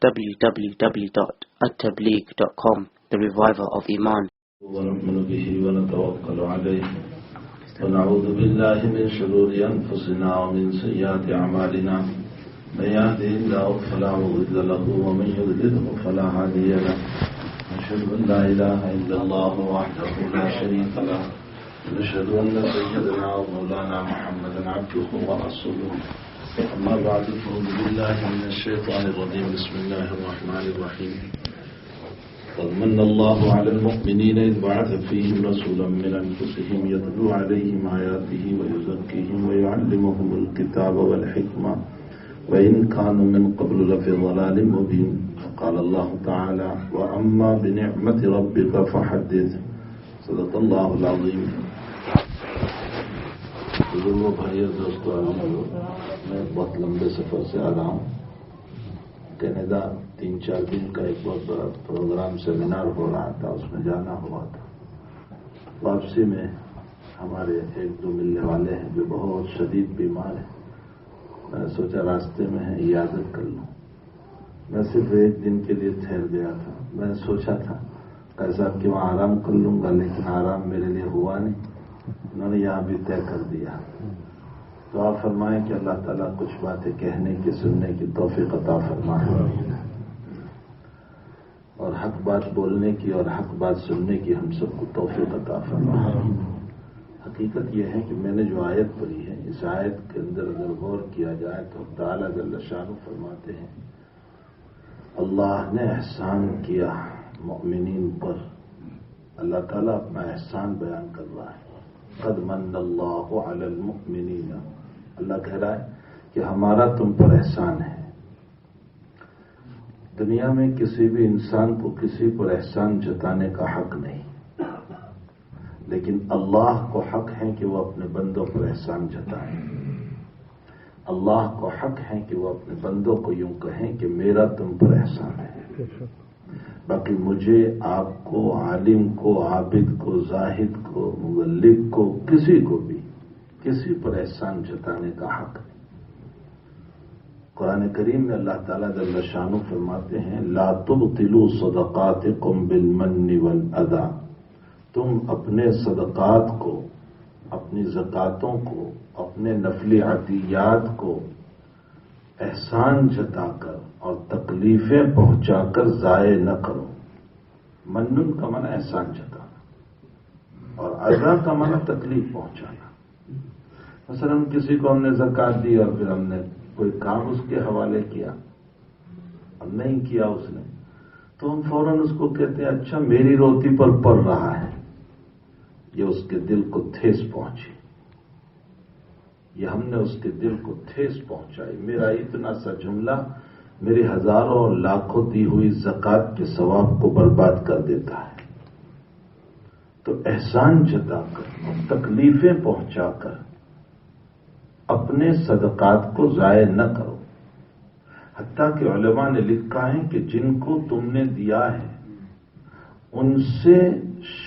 www.attableek.com, the reviver of Iman. ونؤمن به ونتوكل عليه ونعوذ بالله من شرور أنفسنا ومن سيئات أعمالنا من يهده الله فلا مضل له ومن يضلله فلا هادي له نشهد أن لا إله إلا الله وحده لا شريك له ونشهد أن سيدنا ومولانا محمدا عبده ورسوله أما بعد فأعوذ بالله من الشيطان الرجيم بسم الله الرحمن الرحيم قد من الله على المؤمنين إذ بعث فيهم رسولا من أنفسهم يتلو عليهم آياته ويزكيهم ويعلمهم الكتاب والحكمة وإن كانوا من قبل لفي ضلال مبين قال الله تعالى وأما بنعمة ربك فحدث صدق الله العظيم. بزرگوں بھائیو دوستو عزیزو، میں بہت لمبے سفر سے آ رہا ہوں. کینیڈا 3-4 دن کا ایک بہت بڑا پروگرام سیمینار ہو رہا تھا، اس میں جانا ہوا تھا. واپسی میں ہمارے 1-2 ملنے والے ہیں جو بہت شدید بیمار ہیں. میں نے سوچا راستے میں ہیں عیادت کر لوں. میں صرف 1 دن کے لیے ٹھہر گیا تھا. میں نے سوچا تھا صاحب کہ وہاں آرام کر لوں گا، لیکن آرام میرے لیے ہوا نہیں. انہوں نے یہاں بھی طے کر دیا. تو آپ فرمائیں کہ اللہ تعالیٰ کچھ باتیں کہنے کی سننے کی توفیق عطا فرمائے اور حق بات بولنے کی اور حق بات سننے کی ہم سب کو توفیق عطا فرمائے. حقیقت یہ ہے کہ میں نے جو آیت پڑھی ہے، اس آیت کے اندر اگر غور کیا جائے تو تعالیٰ جل شانہ فرماتے ہیں اللہ نے احسان کیا مؤمنین پر. اللہ تعالیٰ اپنا احسان بیان کر رہا ہے. قد من اللہ علی المؤمنین، اللہ کہہ رہا ہے کہ ہمارا تم پر احسان ہے. دنیا میں کسی بھی انسان کو کسی پر احسان جتانے کا حق نہیں، لیکن اللہ کو حق ہے کہ وہ اپنے بندوں پر احسان جتائیں. اللہ کو حق ہے کہ وہ اپنے بندوں کو یوں کہیں کہ میرا تم پر احسان ہے. باقی مجھے، آپ کو، عالم کو، عابد کو، زاہد کو، مبلغ کو، کسی کو بھی کسی پر احسان جتانے کا حق نہیں. قرآن کریم میں اللہ تعالیٰ جل شانہ فرماتے ہیں لا تبطلوا صدقاتکم بالمن والاذی، تم اپنے صدقات کو، اپنی زکاتوں کو، اپنے نفلی عطیات کو احسان جتا کر اور تکلیفیں پہنچا کر ضائع نہ کرو. منن کا معنی احسان جتانا اور اذی کا معنی تکلیف پہنچانا. مثلا کسی کو ہم نے زکات دی اور پھر ہم نے کوئی کام اس کے حوالے کیا اور نہیں کیا اس نے، تو ہم فوراً اس کو کہتے ہیں اچھا میری روٹی پر پڑ رہا ہے. یہ اس کے دل کو ٹھیس پہنچی، یہ ہم نے اس کے دل کو ٹھیس پہنچائی. میرا اتنا سا جملہ میری ہزاروں اور لاکھوں دی ہوئی زکات کے ثواب کو برباد کر دیتا ہے. تو احسان جتا کر اور تکلیفیں پہنچا کر اپنے صدقات کو ضائع نہ کرو. حتیٰ کہ علماء نے لکھا ہے کہ جن کو تم نے دیا ہے ان سے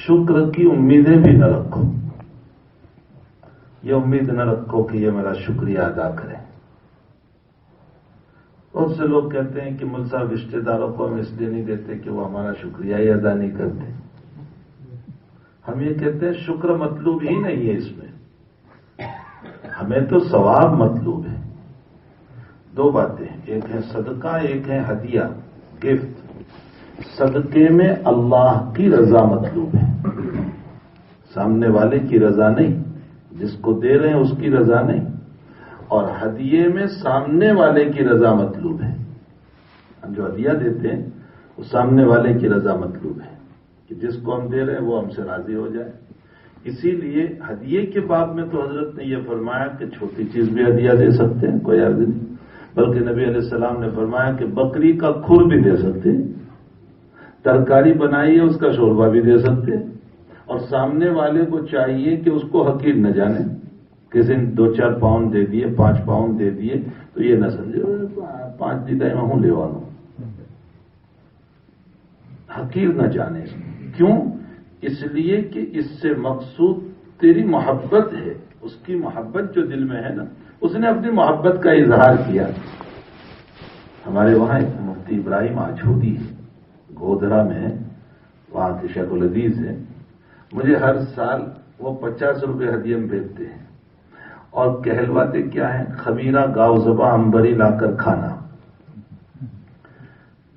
شکر کی امیدیں بھی نہ رکھو. یہ امید نہ رکھو کہ یہ میرا شکریہ ادا کریں. بہت سے لوگ کہتے ہیں کہ مل صاحب رشتے داروں کو ہم اس لیے نہیں دیتے کہ وہ ہمارا شکریہ ہی ادا نہیں کرتے. ہم یہ کہتے ہیں شکر مطلوب ہی نہیں ہے اس میں، ہمیں تو ثواب مطلوب ہے. 2 باتیں، ایک ہے صدقہ، ایک ہے ہدیہ، گفٹ. صدقے میں اللہ کی رضا مطلوب ہے، سامنے والے کی رضا نہیں، جس کو دے رہے ہیں اس کی رضا نہیں. اور ہدیے میں سامنے والے کی رضا مطلوب ہے. ہم جو ہدیہ دیتے ہیں وہ سامنے والے کی رضا مطلوب ہے کہ جس کو ہم دے رہے ہیں وہ ہم سے راضی ہو جائے. اسی لیے ہدیے کے باب میں تو حضرت نے یہ فرمایا کہ چھوٹی چیز بھی ہدیہ دے سکتے ہیں، کوئی عرض نہیں. بلکہ نبی علیہ السلام نے فرمایا کہ بکری کا کھر بھی دے سکتے ہیں، ترکاری بنائی ہے اس کا شوربہ بھی دے سکتے ہیں. اور سامنے والے کو چاہیے کہ اس کو حقیر نہ جانے. کسی نے 2-4 پاؤنڈ دے دیے، 5 پاؤنڈ دے دیے تو یہ نہ سمجھے 5 دیتا ہے ہوں لے والوں. حقیر نہ جانے. کیوں؟ اس لیے کہ اس سے مقصود تیری محبت ہے. اس کی محبت جو دل میں ہے نا، اس نے اپنی محبت کا اظہار کیا. ہمارے وہاں ایک مفتی ابراہیم آجھودی گودھرا میں ہیں، وہاں کے شیخ الحدیث ہیں. مجھے ہر سال وہ 50 روپے ہدیے میں بھیجتے ہیں اور کہلواتے کیا ہیں؟ خمیرہ گاؤ زباں امبری لا کر کھانا.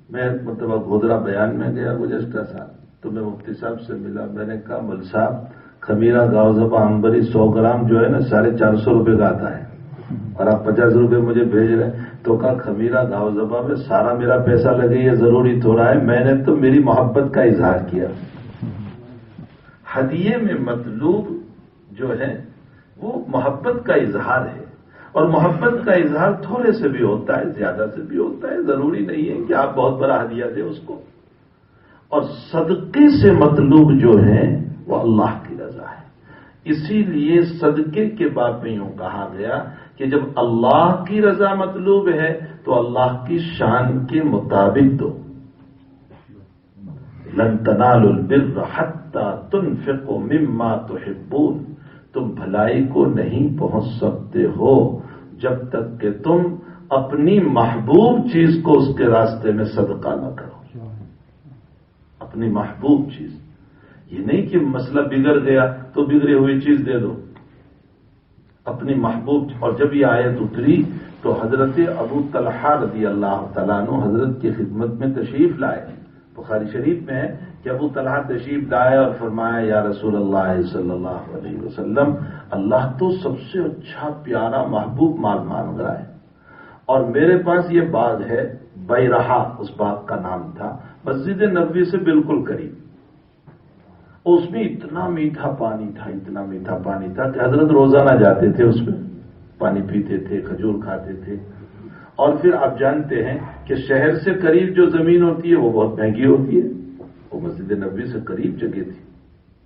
میں مطلب گودھرا بیان میں گیا گزشتہ سال تو میں مفتی صاحب سے ملا. میں نے کہا مل صاحب خمیرہ گاؤ زباں امبری 100 گرام جو ہے نا 450 روپے کا آتا ہے اور آپ 50 روپے مجھے بھیج رہے ہیں. تو کہا خمیرہ گاؤ زباں میں سارا میرا پیسہ لگے یہ ضروری تھوڑا ہے، میں نے تو میری محبت کا اظہار کیا. ہدیے میں مطلوب جو ہے وہ محبت کا اظہار ہے، اور محبت کا اظہار تھوڑے سے بھی ہوتا ہے، زیادہ سے بھی ہوتا ہے. ضروری نہیں ہے کہ آپ بہت بڑا ہدیہ دیں اس کو. اور صدقے سے مطلوب جو ہے وہ اللہ کی رضا ہے. اسی لیے صدقے کے باب میں یوں کہا گیا کہ جب اللہ کی رضا مطلوب ہے تو اللہ کی شان کے مطابق دو. لن تنالوا البر حتى تنفقوا مما تحبون. تم بھلائی کو نہیں پہنچ سکتے ہو جب تک کہ تم اپنی محبوب چیز کو اس کے راستے میں صدقہ نہ کرو. اپنی محبوب چیز، یہ نہیں کہ مسئلہ بگڑ گیا تو بگڑی ہوئی چیز دے دو. اپنی محبوب. اور جب یہ آیت اتری تو حضرت ابو طلحہ رضی اللہ تعالیٰ عنہ حضرت کی خدمت میں تشریف لائے. بخاری شریف میں ہے کہ ابو طلحہ تشریف لائے اور فرمایا یا رسول اللہ صلی اللہ علیہ وسلم اللہ تو سب سے اچھا پیارا محبوب مال مانگ رہا ہے اور میرے پاس یہ باغ ہے، بیرہا اس باغ کا نام تھا، مسجد نبوی سے بالکل قریب. اس میں اتنا میٹھا پانی تھا، اتنا میٹھا پانی تھا کہ حضرت روزانہ جاتے تھے، اس میں پانی پیتے تھے، کھجور کھاتے تھے. اور پھر آپ جانتے ہیں کہ شہر سے قریب جو زمین ہوتی ہے وہ بہت مہنگی ہوتی ہے. وہ مسجد نبوی سے قریب جگہ تھی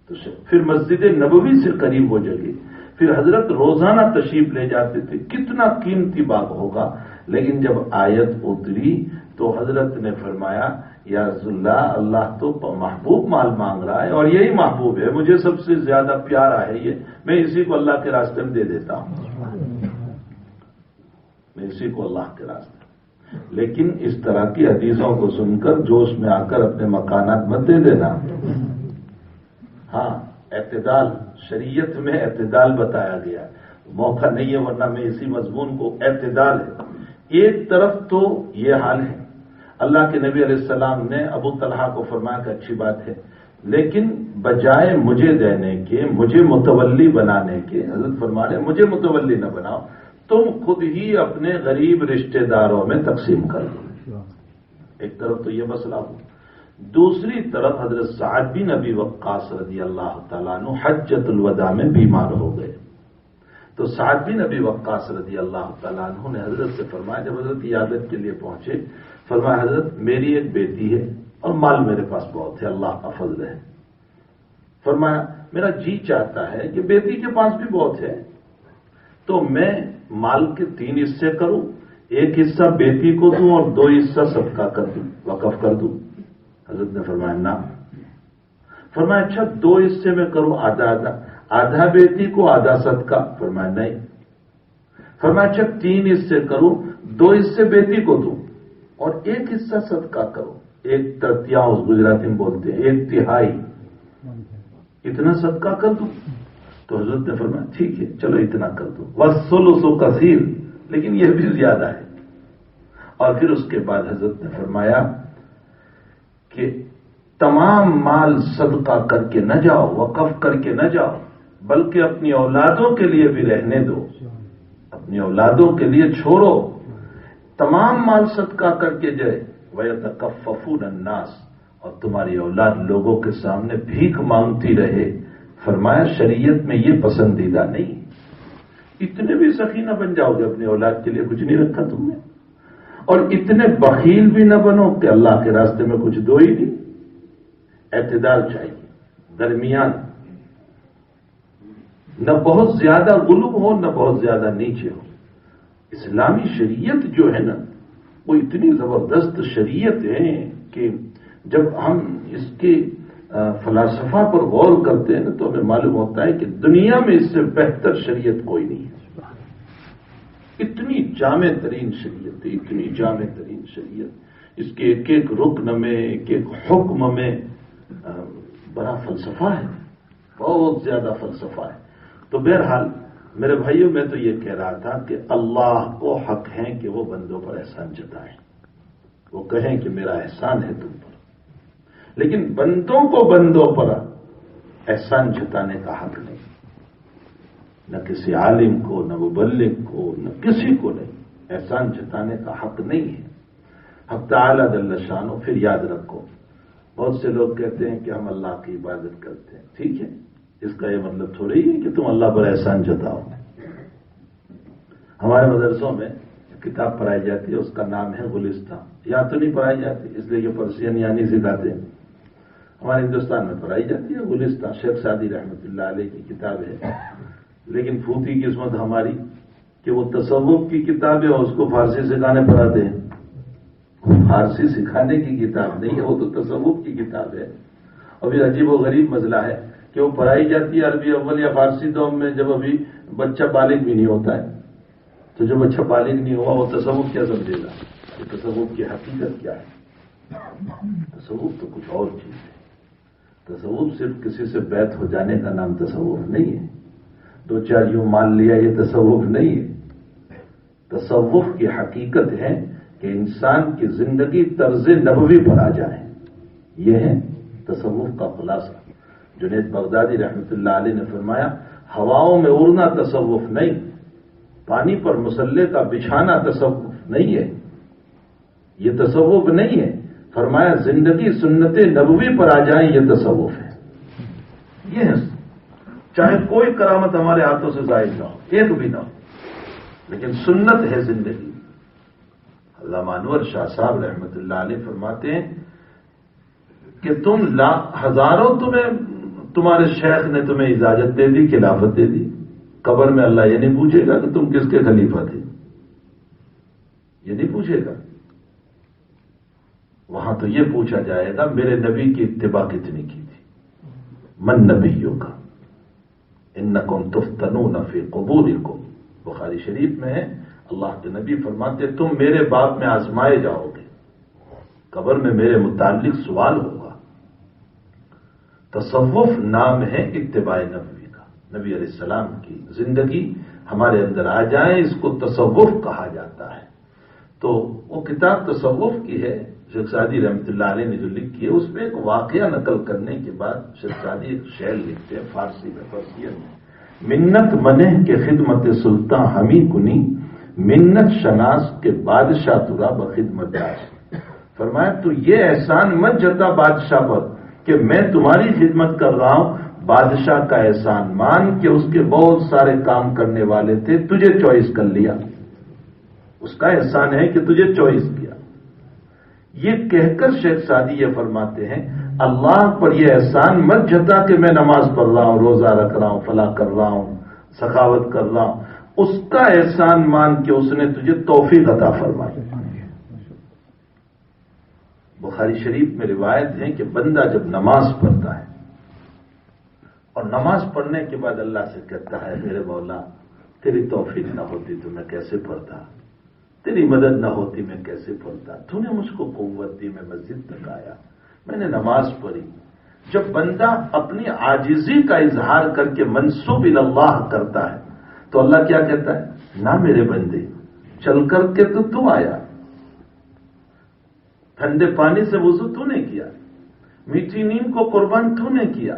تو پھر مسجد نبوی سے قریب وہ جگہ، پھر حضرت روزانہ تشریف لے جاتے تھے. کتنا قیمتی باغ ہوگا. لیکن جب آیت اتری تو حضرت نے فرمایا یا رسول اللہ اللہ تو محبوب مال مانگ رہا ہے اور یہی محبوب ہے، مجھے سب سے زیادہ پیارا ہے یہ، میں اسی کو اللہ کے راستے میں دے دیتا ہوں، میں اسی کو اللہ کے راستے. لیکن اس طرح کی حدیثوں کو سن کر جوش میں آ کر اپنے مکانات مت دے دینا. ہاں اعتدال، شریعت میں اعتدال بتایا گیا، موقع نہیں ہے ورنہ میں اسی مضمون کو. اعتدال ہے. ایک طرف تو یہ حال ہے، اللہ کے نبی علیہ السلام نے ابو طلحہ کو فرمایا کہ اچھی بات ہے، لیکن بجائے مجھے دینے کے، مجھے متولی بنانے کے، حضرت فرما رہے مجھے متولی نہ بناؤ، تم خود ہی اپنے غریب رشتہ داروں میں تقسیم کر دو. ایک طرف تو یہ مسئلہ ہو. دوسری طرف حضرت سعد بن ابی وقاص رضی اللہ تعالیٰ عنہ حجۃ الوداع میں بیمار ہو گئے. تو سعد بن ابی وقاص رضی اللہ تعالیٰ عنہ نے حضرت سے فرمایا، جب حضرت عیادت کے لیے پہنچے، فرمایا حضرت میری ایک بیٹی ہے اور مال میرے پاس بہت ہے، اللہ کا فضل ہے. فرمایا میرا جی چاہتا ہے کہ بیٹی کے پاس بھی بہت ہے تو میں مال کے 3 حصے کروں، ایک حصہ بیٹی کو دوں اور 2 حصہ صدقہ کر دوں، وقف کر دوں. حضرت نے فرمایا نہ. فرمایا اچھا 2 حصے میں کروں، آدھا آدھا، آدھا بیٹی کو آدھا صدقہ. فرمایا نہیں. فرمایا اچھا 3 حصے کروں، 2 حصے بیٹی کو دوں اور 1 حصہ صدقہ کروں. 1/3 گجراتی میں بولتے ہیں، 1/3 اتنا صدقہ کر دوں. تو حضرت نے فرمایا ٹھیک ہے چلو اتنا کر دو. والثلث کثیر، لیکن یہ بھی زیادہ ہے. اور پھر اس کے بعد حضرت نے فرمایا کہ تمام مال صدقہ کر کے نہ جاؤ، وقف کر کے نہ جاؤ، بلکہ اپنی اولادوں کے لیے بھی رہنے دو، اپنی اولادوں کے لیے چھوڑو. تمام مال صدقہ کر کے جائے. وَيَتَكَفَّفُونَ النَّاسِ، اور تمہاری اولاد لوگوں کے سامنے بھیک مانگتی رہے. فرمایا شریعت میں یہ پسندیدہ نہیں. اتنے بھی سخی نہ بن جاؤ گے، اپنی اولاد کے لیے کچھ نہیں رکھا تم نے، اور اتنے بخیل بھی نہ بنو کہ اللہ کے راستے میں کچھ دو ہی نہیں. اعتدال چاہیے، درمیان، نہ بہت زیادہ غلو ہو نہ بہت زیادہ نیچے ہو. اسلامی شریعت جو ہے نا وہ اتنی زبردست شریعت ہے کہ جب ہم اس کے فلسفہ پر غور کرتے ہیں تو ہمیں معلوم ہوتا ہے کہ دنیا میں اس سے بہتر شریعت کوئی نہیں ہے. اتنی جامع ترین شریعت، اتنی جامع ترین شریعت اس کے ایک ایک رکن میں، ایک ایک حکم میں بڑا فلسفہ ہے، بہت زیادہ فلسفہ ہے۔ تو بہرحال میرے بھائیوں، میں تو یہ کہہ رہا تھا کہ اللہ کو حق ہے کہ وہ بندوں پر احسان جتائیں، وہ کہیں کہ میرا احسان ہے تم پر، لیکن بندوں کو بندوں پر احسان جتانے کا حق نہیں، نہ کسی عالم کو، نہ مبلغ کو، نہ کسی کو نہیں، احسان جتانے کا حق نہیں ہے۔ حق تعالی جل شانہ۔ پھر یاد رکھو، بہت سے لوگ کہتے ہیں کہ ہم اللہ کی عبادت کرتے ہیں، ٹھیک ہے، اس کا یہ مطلب تھوڑی ہے کہ تم اللہ پر احسان جتاؤ۔ ہمارے مدرسوں میں کتاب پڑھائی جاتی ہے، اس کا نام ہے گلستان۔ یہاں تو نہیں پڑھائی جاتی اس لیے کہ پرسین یعنی سکھاتے ہیں، ہمارے ہندوستان میں پڑھائی جاتی ہے گلستان، شیخ سعدی رحمۃ اللہ علیہ کی کتاب ہے، لیکن پھوتی قسمت ہماری کہ وہ تصوف کی کتاب ہے اور اس کو فارسی سکھانے پڑھاتے ہیں۔ فارسی سکھانے کی کتاب نہیں ہے، وہ تو تصوف کی کتاب ہے۔ اور پھر عجیب و غریب مسئلہ ہے کہ وہ پڑھائی جاتی ہے عربی اول یا فارسی دوم میں، جب ابھی بچہ بالغ بھی نہیں ہوتا ہے، تو جو بچہ بالغ نہیں ہوا وہ تصوف کیا سمجھے گا؟ کہ تصوف کی حقیقت کیا ہے؟ تصوف تو کچھ اور چیز ہے۔ تصوف صرف کسی سے بیعت ہو جانے کا نام تصوف نہیں ہے، دو چار یوں مان لیا یہ تصوف نہیں ہے۔ تصوف کی حقیقت ہے کہ انسان کی زندگی طرز نبوی پر آ جائے، یہ ہے تصوف کا خلاصہ۔ جنید بغدادی رحمۃ اللہ علیہ نے فرمایا، ہواؤں میں اڑنا تصوف نہیں، پانی پر مسلح کا بچھانا تصوف نہیں ہے، یہ تصوف نہیں ہے۔ فرمایا زندگی سنت نبوی پر آ جائے، یہ تصوف ہے۔ یہ ہے، چاہے کوئی کرامت ہمارے ہاتھوں سے ظاہر نہ ہو، ایک بھی نہ ہو، لیکن سنت ہے زندگی۔ علامہ انور شاہ صاحب رحمۃ اللہ علیہ فرماتے ہیں کہ ہزاروں تمہارے شیخ نے تمہیں اجازت دے دی، خلافت دے دی، قبر میں اللہ یہ نہیں پوچھے گا کہ تم کس کے خلیفہ تھے، یہ نہیں پوچھے گا۔ وہاں تو یہ پوچھا جائے گا میرے نبی کی اتباع کتنی کی تھی، من نبیوں کا، انکم تفتنون فی قبورکم، بخاری شریف میں ہے، اللہ کے نبی فرماتے تم میرے باب میں آزمائے جاؤ گے، قبر میں میرے متعلق سوال ہوگا۔ تصوف نام ہے اتباع نبوی کا، نبی علیہ السلام کی زندگی ہمارے اندر آ جائے، اس کو تصوف کہا جاتا ہے۔ تو وہ کتاب تصوف کی ہے، شیخ سعدی رحمۃ اللہ علیہ نے جو لکھی ہے، اس میں ایک واقعہ نقل کرنے کے بعد شیخ سعدی ایک شعر لکھتے ہیں فارسی میں، پرسین میں، منت منہ کے خدمت سلطان ہمی کنی، منت شناس کے بادشاہ ترا بخدمت داش۔ فرمایا تو یہ احسان مت جتا بادشاہ پر کہ میں تمہاری خدمت کر رہا ہوں، بادشاہ کا احسان مان کہ اس کے بہت سارے کام کرنے والے تھے، تجھے چوائس کر لیا، اس کا احسان ہے کہ تجھے چوائس کیا۔ یہ کہہ کر شیخ سعدی یہ فرماتے ہیں اللہ پر یہ احسان مت جتا کہ میں نماز پڑھ رہا ہوں، روزہ رکھ رہا ہوں، فلاح کر رہا ہوں، سخاوت کر رہا ہوں، اس کا احسان مان کے اس نے تجھے توفیق عطا فرمائی۔ بخاری شریف میں روایت ہے کہ بندہ جب نماز پڑھتا ہے اور نماز پڑھنے کے بعد اللہ سے کہتا ہے میرے مولا تیری توفیق نہ ہوتی تو میں کیسے پڑھتا، تیری مدد نہ ہوتی میں کیسے پڑھتا، تو نے مجھ کو قوت دی، میں مسجد تک آیا، میں نے نماز پڑھی۔ جب بندہ اپنی عاجزی کا اظہار کر کے منسوب اللہ کرتا ہے تو اللہ کیا کہتا ہے، نہ میرے بندے چل کر کے تو آیا، ٹھنڈے پانی سے وضو تو نے کیا، میٹھی نیم کو قربان تو نے کیا،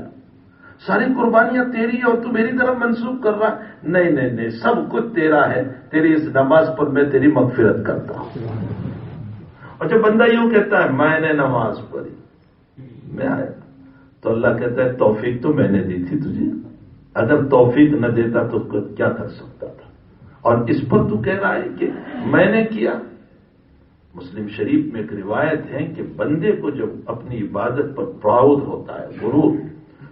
ساری قربانیاں تیری اور تو میری طرف منسوب کر رہا، نہیں نہیں نہیں، سب کچھ تیرا ہے، تیری اس نماز پر میں تیری مغفرت کرتا ہوں۔ اور جب بندہ یوں کہتا ہے میں نے نماز پڑھی، میں آیا، تو اللہ کہتا ہے توفیق تو میں نے دی تھی تجھے، اگر توفیق نہ دیتا تو کیا کر سکتا تھا، اور اس پر تو کہہ رہا ہے کہ میں نے کیا۔ مسلم شریف میں ایک روایت ہے کہ بندے کو جب اپنی عبادت پر پراؤڈ ہوتا ہے، غرور،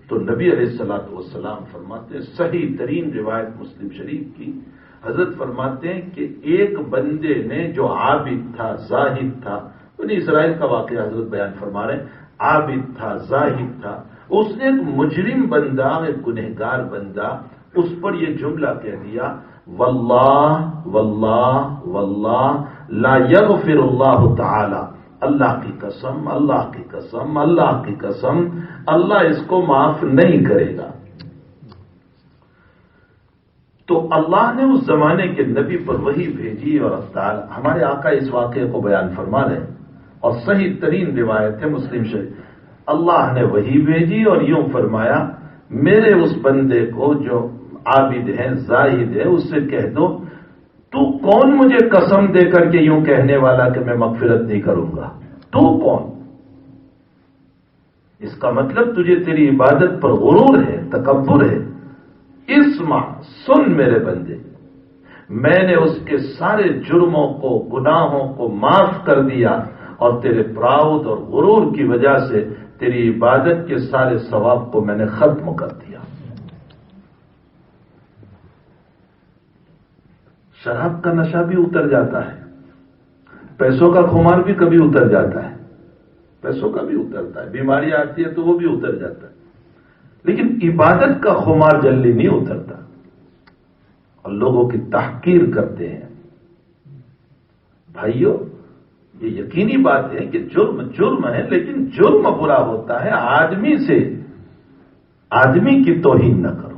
تو نبی علیہ الصلوۃ والسلام فرماتے ہیں، صحیح ترین روایت مسلم شریف کی، حضرت فرماتے ہیں کہ ایک بندے نے جو عابد تھا، زاہد تھا، بنی اسرائیل کا واقعہ حضرت بیان فرما رہے ہیں، عابد تھا، زاہد تھا، اس نے ایک مجرم بندہ، ایک گنہگار بندہ، اس پر یہ جملہ کہہ دیا، واللہ واللہ واللہ لا یغفر اللہ تعالی اللہ کی قسم، اللہ کی قسم، اللہ کی قسم، اللہ اس کو معاف نہیں کرے گا۔ تو اللہ نے اس زمانے کے نبی پر وحی بھیجی، اور تعالی ہمارے آقا اس واقعے کو بیان فرما رہے ہیں، اور صحیح ترین روایت ہے مسلم شریف۔ اللہ نے وحی بھیجی اور یوں فرمایا، میرے اس بندے کو جو عابد ہے، زاہد ہے، اس سے کہہ دو، تو کون مجھے قسم دے کر کے یوں کہنے والا کہ میں مغفرت نہیں کروں گا؟ تو کون؟ اس کا مطلب تجھے تیری عبادت پر غرور ہے، تکبر ہے۔ اسمع، سن میرے بندے، میں نے اس کے سارے جرموں کو، گناہوں کو معاف کر دیا، اور تیرے پراؤد اور غرور کی وجہ سے تیری عبادت کے سارے ثواب کو میں نے ختم کر دیا۔ شراب کا نشہ بھی اتر جاتا ہے، پیسوں کا خمار بھی کبھی اتر جاتا ہے، پیسوں کا بھی اترتا ہے، بیماری آتی ہے تو وہ بھی اتر جاتا ہے، لیکن عبادت کا خمار جلدی نہیں اترتا، اور لوگوں کی تحقیر کرتے ہیں۔ بھائیو، یہ یقینی بات ہے کہ جرم جرم ہے، لیکن جرم برا ہوتا ہے آدمی سے، آدمی کی توہین نہ کرو،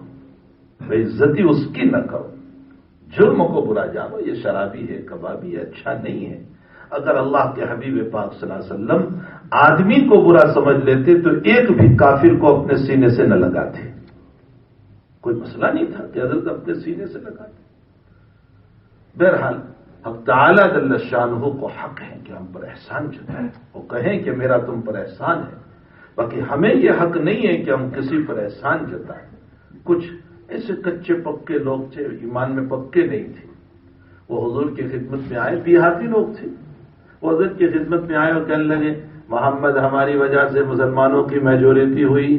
بے عزتی اس کی نہ کرو، جرم کو برا جانو، یہ شرابی ہے، کبابی ہے، اچھا نہیں ہے۔ اگر اللہ کے حبیب پاک صلی اللہ علیہ وسلم آدمی کو برا سمجھ لیتے تو ایک بھی کافر کو اپنے سینے سے نہ لگاتے، کوئی مسئلہ نہیں تھا کہ حضرت اپنے سینے سے لگاتے۔ بہرحال حق تعالیٰ جل شانہ کو حق ہے کہ ہم پر احسان جتائے، وہ کہیں کہ میرا تم پر احسان ہے، باقی ہمیں یہ حق نہیں ہے کہ ہم کسی پر احسان جتائیں۔ کچھ ایسے کچے پکے لوگ تھے، ایمان میں پکے نہیں تھے، وہ حضور کی خدمت میں آئے، دیہاتی لوگ تھے، وہ حضرت کی خدمت میں آئے اور کہنے لگے، محمد ہماری وجہ سے مسلمانوں کی میجورٹی ہوئی،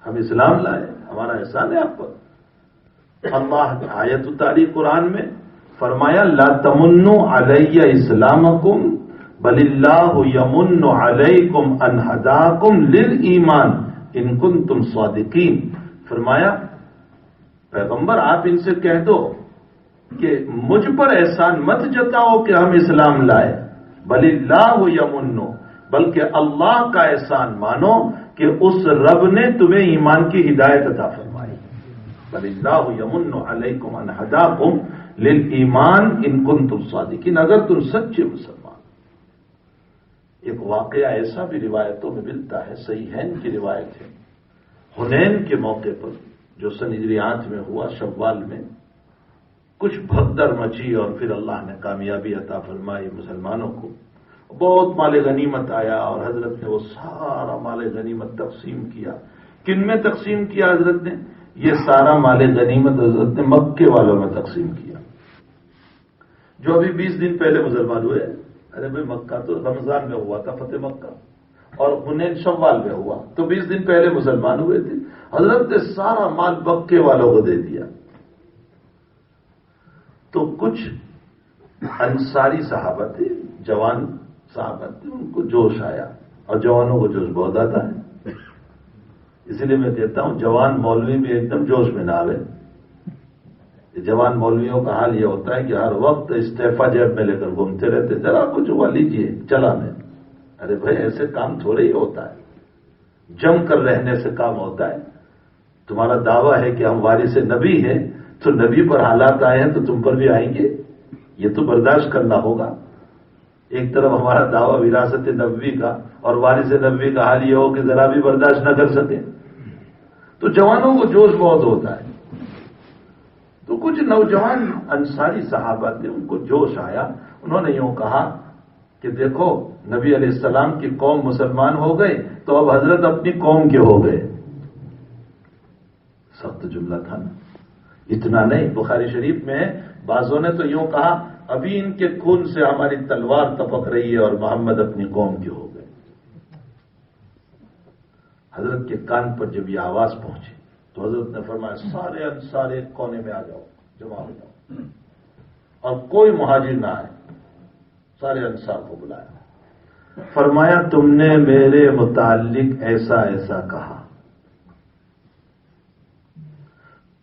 ہم اسلام لائے، ہمارا احسان ہے آپ پر۔ اللہ آیت اتاری قرآن میں، فرمایا لا تمنوا علی اسلامکم بل اللہ یمن علیکم ان ہداکم للایمان ان کنتم صادقین۔ فرمایا پیغمبر آپ ان سے کہہ دو کہ مجھ پر احسان مت جتاؤ کہ ہم اسلام لائے، بل اللہ یمن، بلکہ اللہ کا احسان مانو کہ اس رب نے تمہیں ایمان کی ہدایت عطا فرمائی۔ بل اللہ یمن علیکم ان ہداکم للایمان ان کنتم صادقین، اگر تم سچے مسلمان۔ ایک واقعہ ایسا بھی روایتوں میں ملتا ہے، صحیحین کی روایت ہے، حنین کے موقع پر جو سن ہجری 8 میں ہوا، شوال میں، کچھ بھگدڑ مچی اور پھر اللہ نے کامیابی عطا فرمائی مسلمانوں کو، بہت مال غنیمت آیا، اور حضرت نے وہ سارا مال غنیمت تقسیم کیا۔ کن میں تقسیم کیا حضرت نے؟ یہ سارا مال غنیمت حضرت نے مکے والوں میں تقسیم کیا، جو ابھی 20 دن پہلے مسلمان ہوئے۔ ارے بھائی، مکہ تو رمضان میں ہوا تھا، فتح مکہ، اور حنین شوال میں ہوا، تو 20 دن پہلے مسلمان ہوئے تھے۔ حضرت نے سارا مال مکے والوں کو دے دیا۔ تو کچھ انصاری صحابہ تھے، جوان صحابہ تھے، ان کو جوش آیا، اور جوانوں کو جوش بہت آتا ہے، اسی لیے میں کہتا ہوں جوان مولوی بھی ایک دم جوش میں نہ آئے۔ جوان مولویوں کا حال یہ ہوتا ہے کہ ہر وقت استعفی جیب میں لے کر گھومتے رہتے، ذرا کچھ ہوا لیجیے چلا میں۔ ارے بھائی، ایسے کام تھوڑے ہی ہوتا ہے، جم کر رہنے سے کام ہوتا ہے۔ تمہارا دعویٰ ہے کہ ہم وارث نبی ہیں، تو نبی پر حالات آئے ہیں تو تم پر بھی آئیں گے، یہ تو برداشت کرنا ہوگا۔ ایک طرف ہمارا دعویٰ وراثت نبوی کا، اور وارث نبوی کا حال یہ ہو کہ ذرا بھی برداشت نہ کر سکے، تو جوانوں کو جوش بہت ہوتا ہے۔ تو کچھ نوجوان انصاری صحابہ تھے، ان کو جوش آیا، انہوں نے یوں کہا کہ دیکھو، نبی علیہ السلام کی قوم مسلمان ہو گئے تو اب حضرت اپنی قوم کے ہو گئے۔ سخت جملہ تھا نا؟ اتنا نہیں، بخاری شریف میں بعضوں نے تو یوں کہا ابھی ان کے خون سے ہماری تلوار تپک رہی ہے اور محمد اپنی قوم کے ہو گئے۔ حضرت کے کان پر جب یہ آواز پہنچی تو حضرت نے فرمایا سارے انصار ایک کونے میں آ جاؤ، جمع ہو جاؤ، اور کوئی مہاجر نہ آئے۔ سارے انصار کو بلایا، فرمایا تم نے میرے متعلق ایسا ایسا کہا۔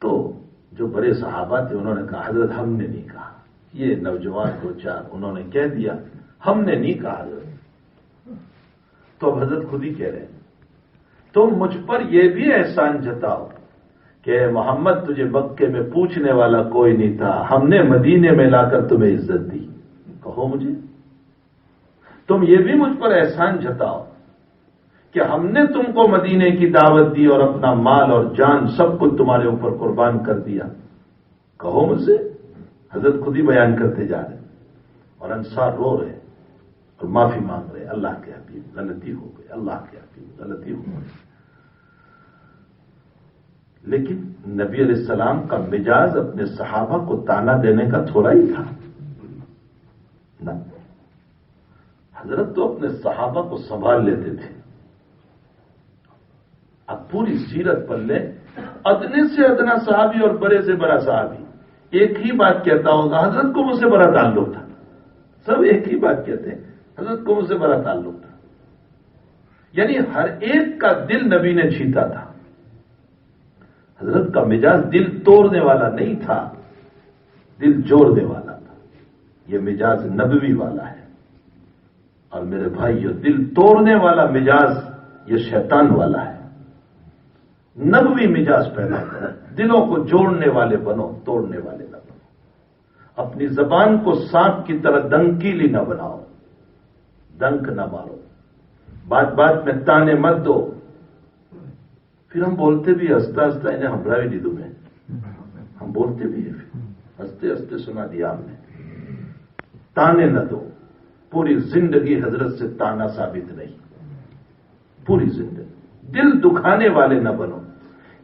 تو جو بڑے صحابہ تھے انہوں نے کہا حضرت ہم نے نہیں کہا، یہ نوجوان دو چار انہوں نے کہہ دیا، ہم نے نہیں کہا حضرت، تو اب حضرت خود ہی کہہ رہے ہیں تم مجھ پر یہ بھی احسان جتاؤ کہ محمد تجھے مکے میں پوچھنے والا کوئی نہیں تھا، ہم نے مدینے میں لا کر تمہیں عزت دی۔ کہو مجھے، تم یہ بھی مجھ پر احسان جتاؤ کہ ہم نے تم کو مدینے کی دعوت دی اور اپنا مال اور جان سب کچھ تمہارے اوپر قربان کر دیا۔ کہو مجھ سے۔ حضرت خود ہی بیان کرتے جا رہے اور انصار رو رہے اور معافی مانگ رہے، اللہ کے حبیب غلطی ہو گئی، اللہ کے حبیب غلطی ہو گئی۔ لیکن نبی علیہ السلام کا مزاج اپنے صحابہ کو تانا دینے کا تھوڑا ہی تھا نہ، حضرت تو اپنے صحابہ کو سنبھال لیتے تھے۔ اب پوری سیرت پر لیں، ادنے سے ادنا صحابی اور بڑے سے بڑا صحابی ایک ہی بات کہتا ہوگا، حضرت کو مجھ سے بڑا تعلق تھا۔ سب ایک ہی بات کہتے ہیں، حضرت کو مجھ سے بڑا تعلق تھا۔ یعنی ہر ایک کا دل نبی نے جیتا تھا۔ حضرت کا مزاج دل توڑنے والا نہیں تھا، دل جوڑنے والا تھا۔ یہ مزاج نبوی والا ہے۔ اور میرے بھائیو، دل توڑنے والا مزاج یہ شیطان والا ہے۔ نبوی مزاج پیدا کرو، دلوں کو جوڑنے والے بنو، توڑنے والے نہ بنو۔ اپنی زبان کو سانپ کی طرح ڈنکیلی نہ بناؤ، ڈنک نہ مارو، بات بات میں تانے مت دو۔ پھر ہم بولتے بھی ہنستا ہنستا انہیں ہمراہ بھی دیدوں میں، ہم بولتے بھی ہیں، ہنستے ہنستے سنا دیا ہم نے۔ تانے نہ دو، پوری زندگی حضرت سے تانا ثابت نہیں، پوری زندگی دل دکھانے والے نہ بنو۔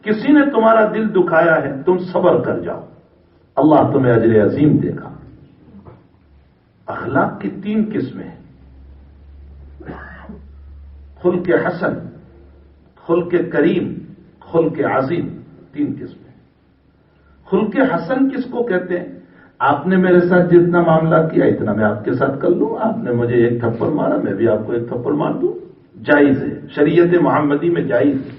کسی نے تمہارا دل دکھایا ہے، تم صبر کر جاؤ، اللہ تمہیں اجر عظیم دے گا۔ اخلاق کی 3 قسمیں ہیں، خلق حسن، خلق کریم، خلق عظیم، 3 قسمیں۔ خلق حسن کس کو کہتے ہیں؟ آپ نے میرے ساتھ جتنا معاملہ کیا اتنا میں آپ کے ساتھ کر لوں، آپ نے مجھے 1 تھپڑ مارا میں بھی آپ کو 1 تھپڑ مار دوں، جائز ہے، شریعت محمدی میں جائز ہے۔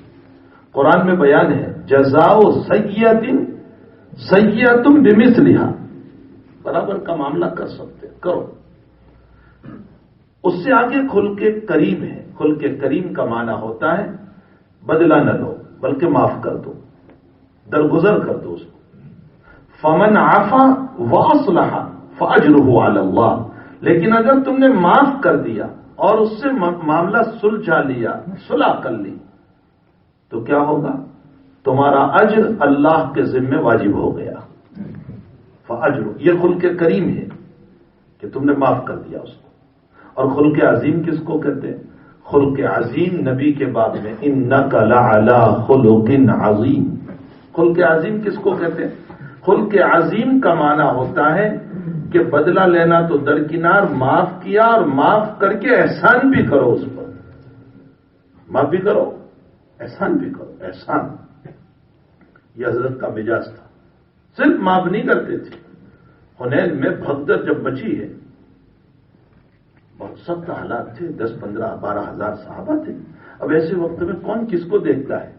قرآن میں بیان ہے، جزاء سیئۃ سیئۃ بمثلھا، برابر کا معاملہ کر سکتے کرو۔ اس سے آگے خلق کریم ہے۔ خلق کریم کا معنی ہوتا ہے بدلہ نہ لو بلکہ معاف کر دو، درگزر کر دو اس کو۔ فمن عفا واصلح فاجرہ علی اللہ، لیکن اگر تم نے معاف کر دیا اور اس سے معاملہ سلجھا لیا، صلح کر لی، تو کیا ہوگا؟ تمہارا اجر اللہ کے ذمہ واجب ہو گیا۔ فاجر، یہ خلق کریم ہے کہ تم نے معاف کر دیا اس کو۔ اور خلق عظیم کس کو کہتے ہیں؟ خلق عظیم نبی کے باب میں انک لعلی خلق عظیم۔ خلق عظیم کس کو کہتے ہیں؟ خلق عظیم کا معنی ہوتا ہے کہ بدلہ لینا تو درکنار، معاف کیا اور معاف کر کے احسان بھی کرو اس پر، معاف بھی کرو احسان بھی کرو۔ احسان یہ حضرت کا مزاج تھا، صرف معاف نہیں کرتے تھے۔ حنین میں بھگدڑ جب بچی ہے، بہت سخت حالات تھے، 10 15 12 ہزار صحابہ تھے۔ اب ایسے وقت میں کون کس کو دیکھتا ہے؟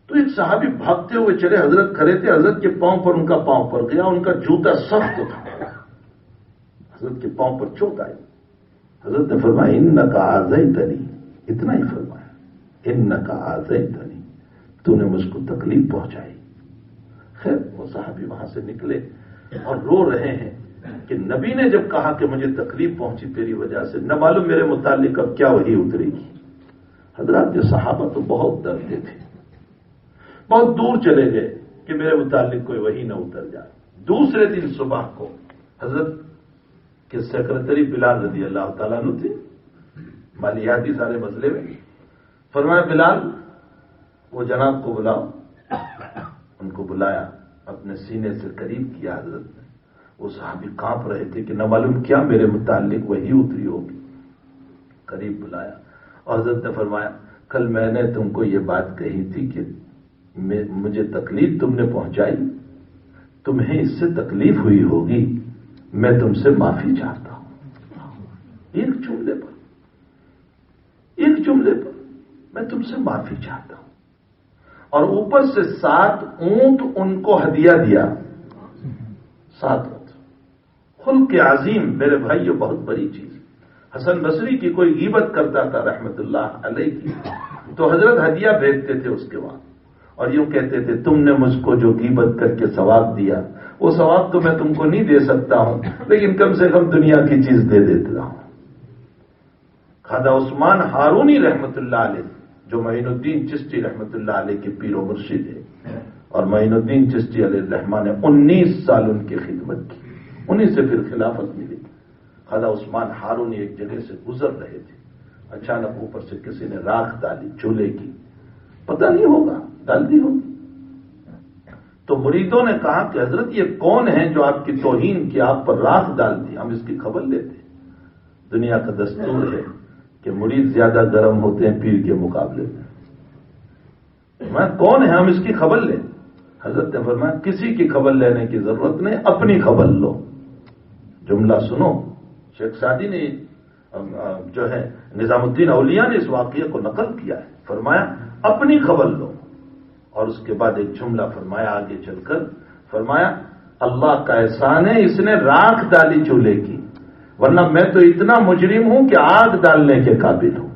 تو ایک صحابی بھاگتے ہوئے چلے، حضرت کھڑے تھے، حضرت کے پاؤں پر ان کا پاؤں پڑ گیا، ان کا جوتا سخت تھا، حضرت کے پاؤں پر چوٹ آئی۔ حضرت نے فرمایا انک آذیتنی، اتنا ہی فرمایا، انک آذیتنی، تو نے مجھ کو تکلیف پہنچائی۔ خیر وہ صحابی وہاں سے نکلے اور رو رہے ہیں کہ نبی نے جب کہا کہ مجھے تکلیف پہنچی تیری وجہ سے، نہ معلوم میرے متعلق اب کیا وحی اترے گی۔ حضرات یہ صحابہ تو بہت ڈرتے تھے، بہت دور چلے گئے کہ میرے متعلق کوئی وحی نہ اتر جائے۔ دوسرے دن صبح کو حضرت کے سیکرٹری بلال رضی اللہ تعالیٰ عنہ تھے، مالیاتی سارے مسئلے میں، فرمایا بلال وہ جناب کو بلاؤ۔ ان کو بلایا، اپنے سینے سے قریب کیا حضرت نے۔ وہ صحابی کانپ رہے تھے کہ نہ معلوم کیا میرے متعلق وحی اتری ہوگی۔ قریب بلایا اور حضرت نے فرمایا کل میں نے تم کو یہ بات کہی تھی کہ مجھے تکلیف تم نے پہنچائی، تمہیں اس سے تکلیف ہوئی ہوگی، میں تم سے معافی چاہتا ہوں۔ ایک جملے پر میں تم سے معافی چاہتا ہوں۔ اور اوپر سے 7 اونٹ ان کو ہدیہ دیا، 7 اونٹ خلق عظیم میرے بھائیو بہت بڑی چیز. حسن بصری کی کوئی غیبت کرتا تھا رحمت اللہ علیہ کی تو حضرت ہدیہ بھیجتے تھے اس کے وہاں اور یوں کہتے تھے تم نے مجھ کو جو غیبت کر کے ثواب دیا وہ ثواب تو میں تم کو نہیں دے سکتا ہوں لیکن کم سے کم دنیا کی چیز دے دیتا ہوں. خواجہ عثمان ہارونی رحمت اللہ علیہ جو معین الدین چشتی رحمت اللہ علیہ کے پیر و مرشد ہے اور معین الدین چشتی علیہ الرحمٰن نے 19 سال ان کی خدمت کی, انہیں سے پھر خلافت ملی. خواجہ عثمان ہارونی ایک جگہ سے گزر رہے تھے, اچانک اوپر سے کسی نے راکھ ڈالی چولہے کی, پتہ نہیں ہوگا ڈال دی ہوگی. تو مریدوں نے کہا کہ حضرت یہ کون ہے جو آپ کی توہین کی, آپ پر راکھ ڈال دی, ہم اس کی خبر لیتے. دنیا کا دستور ہے کہ مرید زیادہ گرم ہوتے ہیں پیر کے مقابلے میں کون ہے ہم اس کی خبر لیں. حضرت نے فرمایا کسی کی خبر لینے کی ضرورت نہیں, اپنی خبر لو. جملہ سنو, شیخ سعدی نے جو ہے نظام الدین اولیاء نے اس واقعے کو نقل کیا ہے. فرمایا اپنی خبر لو اور اس کے بعد ایک جملہ فرمایا آگے چل کر, فرمایا اللہ کا احسان ہے اس نے راکھ ڈالی چولہے کی, ورنہ میں تو اتنا مجرم ہوں کہ آگ ڈالنے کے قابل ہوں.